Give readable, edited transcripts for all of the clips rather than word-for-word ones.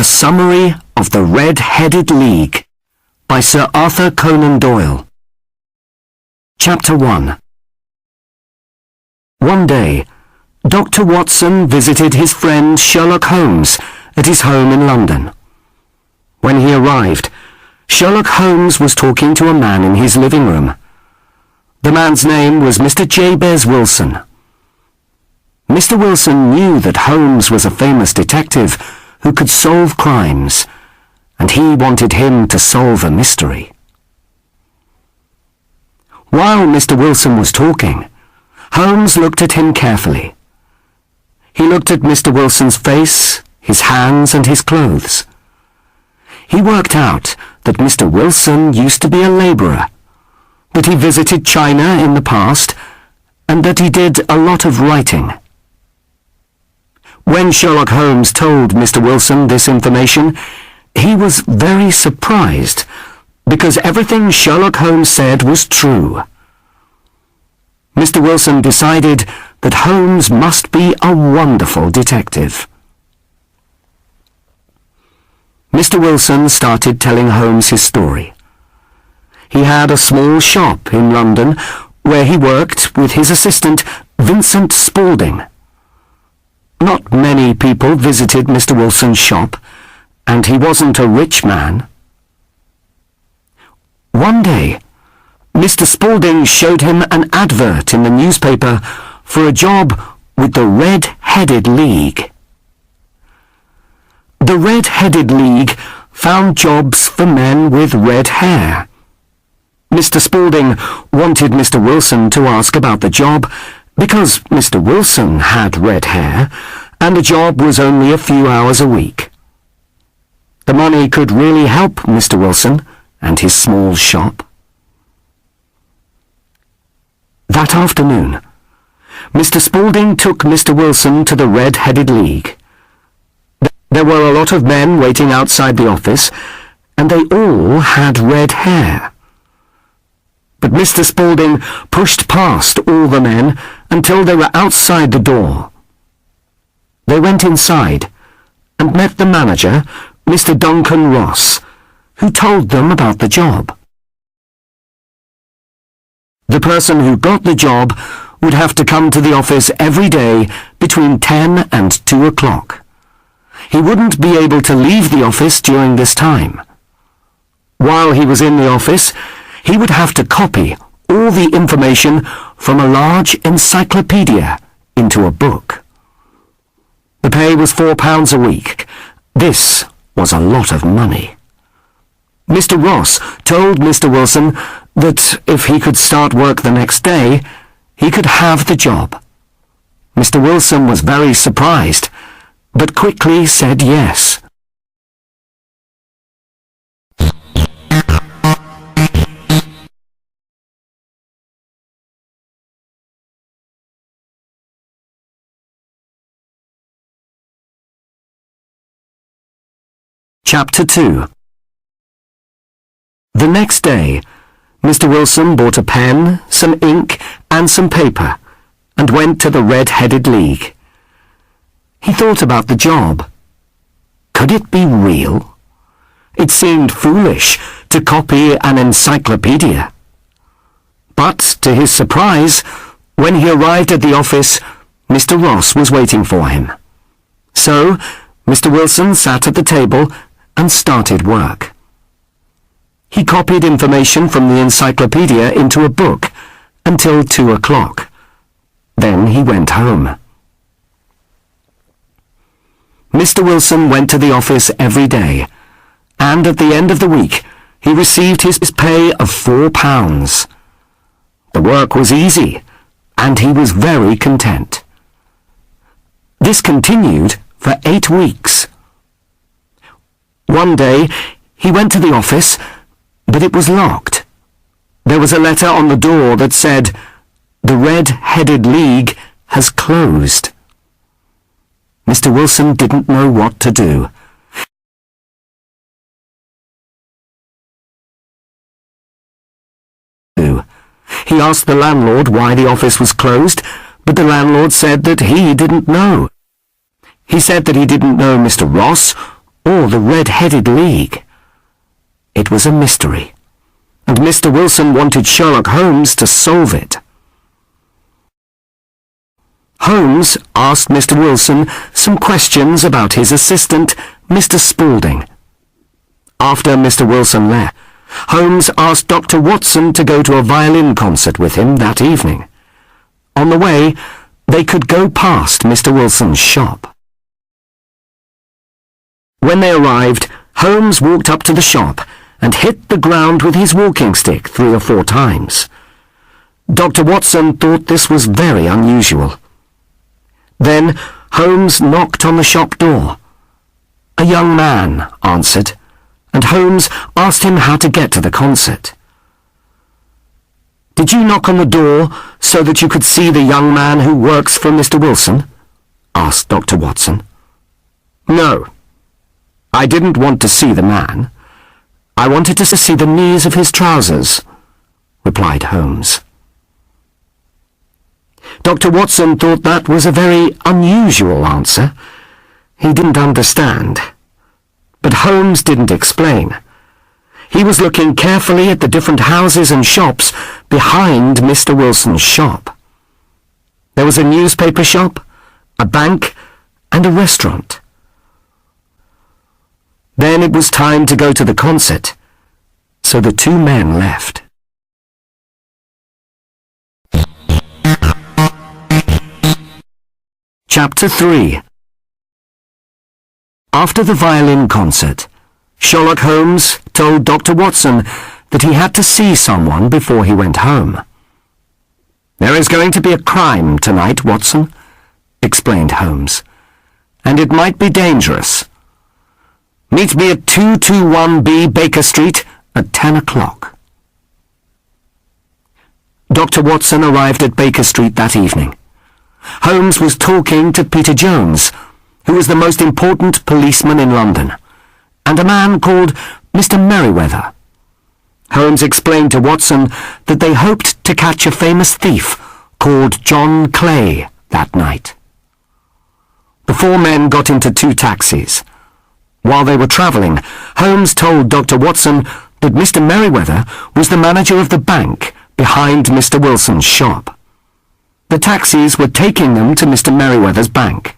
Summary of the Red-Headed League by Sir Arthur Conan Doyle. Chapter 1. One day, Dr. Watson visited his friend Sherlock Holmes at his home in London. When he arrived, Sherlock Holmes was talking to a man in his living room. The man's name was Mr. Jabez Wilson. Mr. Wilson knew that Holmes was a famous detective who could solve crimes, and he wanted him to solve a mystery. While Mr. Wilson was talking, Holmes looked at him carefully. He looked at Mr. Wilson's face, his hands, and his clothes. He worked out that Mr. Wilson used to be a labourer, that he visited China in the past, and that he did a lot of writing. When Sherlock Holmes told Mr. Wilson this information, he was very surprised, because everything Sherlock Holmes said was true. Mr. Wilson decided that Holmes must be a wonderful detective. Mr. Wilson started telling Holmes his story. He had a small shop in London where he worked with his assistant, Vincent Spaulding. Not many people visited Mr. Wilson's shop, and he wasn't a rich man. One day, Mr. Spaulding showed him an advert in the newspaper for a job with the Red-Headed League. The Red-Headed League found jobs for men with red hair. Mr. Spaulding wanted Mr. Wilson to ask about the job because Mr. Wilson had red hair and the job was only a few hours a week. The money could really help Mr. Wilson and his small shop. That afternoon, Mr. Spaulding took Mr. Wilson to the Red-Headed League. There were a lot of men waiting outside the office, and they all had red hair. But Mr. Spaulding pushed past all the men until they were outside the door. They went inside and met the manager, Mr. Duncan Ross, who told them about the job. The person who got the job would have to come to the office every day between 10 and 2 o'clock. He wouldn't be able to leave the office during this time. While he was in the office, he would have to copy all the information from a large encyclopedia into a book. The pay was £4 a week. This was a lot of money. Mr. Ross told Mr. Wilson that if he could start work the next day, he could have the job. Mr. Wilson was very surprised, but quickly said yes. Chapter 2. The next day, Mr. Wilson bought a pen, some ink, and some paper, and went to the Red-Headed League. He thought about the job. Could it be real? It seemed foolish to copy an encyclopedia. But, to his surprise, when he arrived at the office, Mr. Ross was waiting for him. So, Mr. Wilson sat at the table and started work. He copied information from the encyclopedia into a book until 2 o'clock. Then he went home. Mr. Wilson went to the office every day, and at the end of the week he received his pay of £4. The work was easy, and he was very content. This continued for 8 weeks. One day, he went to the office, but it was locked. There was a letter on the door that said, "The Red-Headed League has closed." Mr. Wilson didn't know what to do. He asked the landlord why the office was closed, but the landlord said that he didn't know. He said that he didn't know Mr. Ross or the Red-Headed League? It was a mystery, and Mr. Wilson wanted Sherlock Holmes to solve it. Holmes asked Mr. Wilson some questions about his assistant, Mr. Spaulding. After Mr. Wilson left, Holmes asked Dr. Watson to go to a violin concert with him that evening. On the way, they could go past Mr. Wilson's shop. When they arrived, Holmes walked up to the shop and hit the ground with his walking stick 3 or 4 times. Dr. Watson thought this was very unusual. Then Holmes knocked on the shop door. A young man answered, and Holmes asked him how to get to the concert. "Did you knock on the door so that you could see the young man who works for Mr. Wilson?" asked Dr. Watson. "No. I didn't want to see the man. I wanted to see the knees of his trousers," replied Holmes. Dr. Watson thought that was a very unusual answer. He didn't understand. But Holmes didn't explain. He was looking carefully at the different houses and shops behind Mr. Wilson's shop. There was a newspaper shop, a bank, and a restaurant. Then it was time to go to the concert, so the 2 men left. Chapter 3. After the violin concert, Sherlock Holmes told Dr. Watson that he had to see someone before he went home. "There is going to be a crime tonight, Watson," explained Holmes, "and it might be dangerous. Meet me at 221B Baker Street at 10 o'clock. Dr. Watson arrived at Baker Street that evening. Holmes was talking to Peter Jones, who was the most important policeman in London, and a man called Mr. Merryweather. Holmes explained to Watson that they hoped to catch a famous thief called John Clay that night. The 4 men got into 2 taxis. While they were travelling, Holmes told Dr. Watson that Mr. Merryweather was the manager of the bank behind Mr. Wilson's shop. The taxis were taking them to Mr. Merryweather's bank.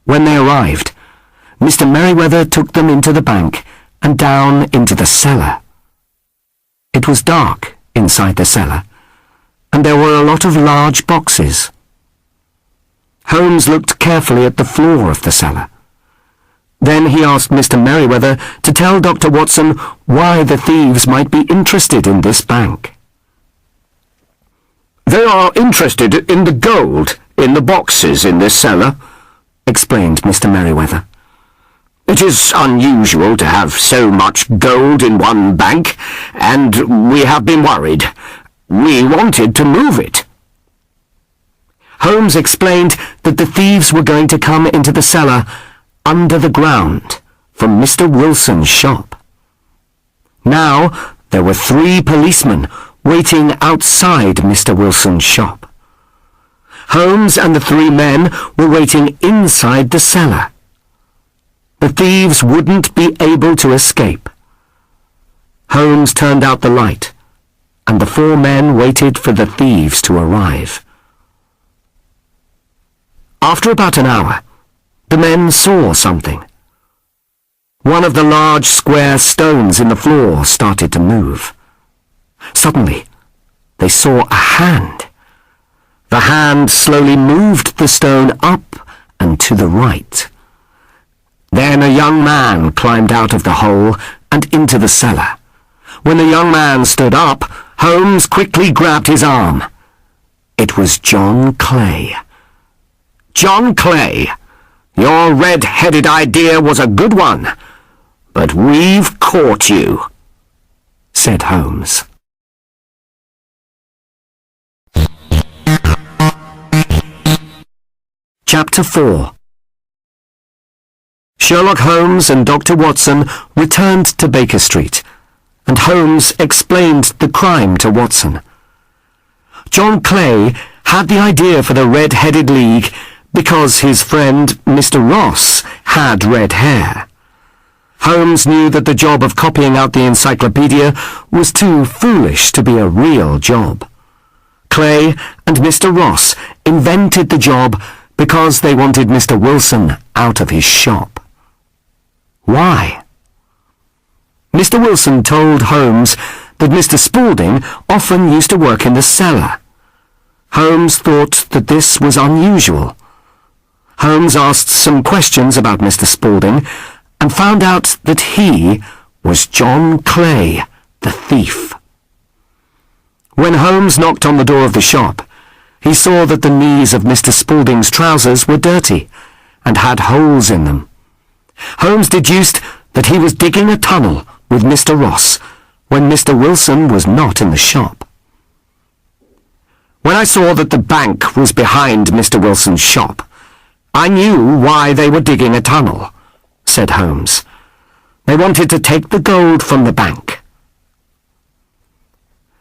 When they arrived, Mr. Merryweather took them into the bank and down into the cellar. It was dark inside the cellar, and there were a lot of large boxes. Holmes looked carefully at the floor of the cellar. Then he asked Mr. Merryweather to tell Dr. Watson why the thieves might be interested in this bank. "They are interested in the gold in the boxes in this cellar," explained Mr. Merryweather. "It is unusual to have so much gold in one bank, and we have been worried. We wanted to move it." Holmes explained that the thieves were going to come into the cellar under the ground from Mr. Wilson's shop. Now there were 3 policemen waiting outside Mr. Wilson's shop. Holmes and the 3 men were waiting inside the cellar. The thieves wouldn't be able to escape. Holmes turned out the light, and the 4 men waited for the thieves to arrive. After about an hour, the men saw something. One of the large square stones in the floor started to move. Suddenly, they saw a hand. The hand slowly moved the stone up and to the right. Then a young man climbed out of the hole and into the cellar. When the young man stood up, Holmes quickly grabbed his arm. It was John Clay. "John Clay, your red-headed idea was a good one, but we've caught you," said Holmes. Chapter 4. Sherlock Holmes and Dr. Watson returned to Baker Street, and Holmes explained the crime to Watson. John Clay had the idea for the Red-Headed League because his friend Mr. Ross had red hair. Holmes knew that the job of copying out the encyclopedia was too foolish to be a real job. Clay and Mr. Ross invented the job because they wanted Mr. Wilson out of his shop. Why? Mr. Wilson told Holmes that Mr. Spaulding often used to work in the cellar. Holmes thought that this was unusual. Holmes asked some questions about Mr. Spaulding and found out that he was John Clay, the thief. When Holmes knocked on the door of the shop, he saw that the knees of Mr. Spaulding's trousers were dirty and had holes in them. Holmes deduced that he was digging a tunnel with Mr. Ross when Mr. Wilson was not in the shop. When I saw that the bank was behind Mr. Wilson's shop, I knew why they were digging a tunnel, said Holmes. They wanted to take the gold from the bank.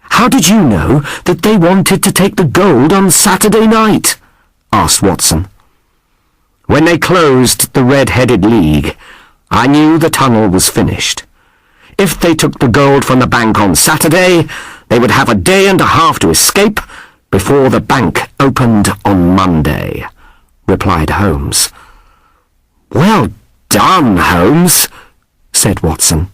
How did you know that they wanted to take the gold on Saturday night? Asked Watson. When they closed the Red-Headed League, I knew the tunnel was finished. If they took the gold from the bank on Saturday, they would have a day and a half to escape before the bank opened on Monday, replied Holmes. Well done, Holmes, said Watson.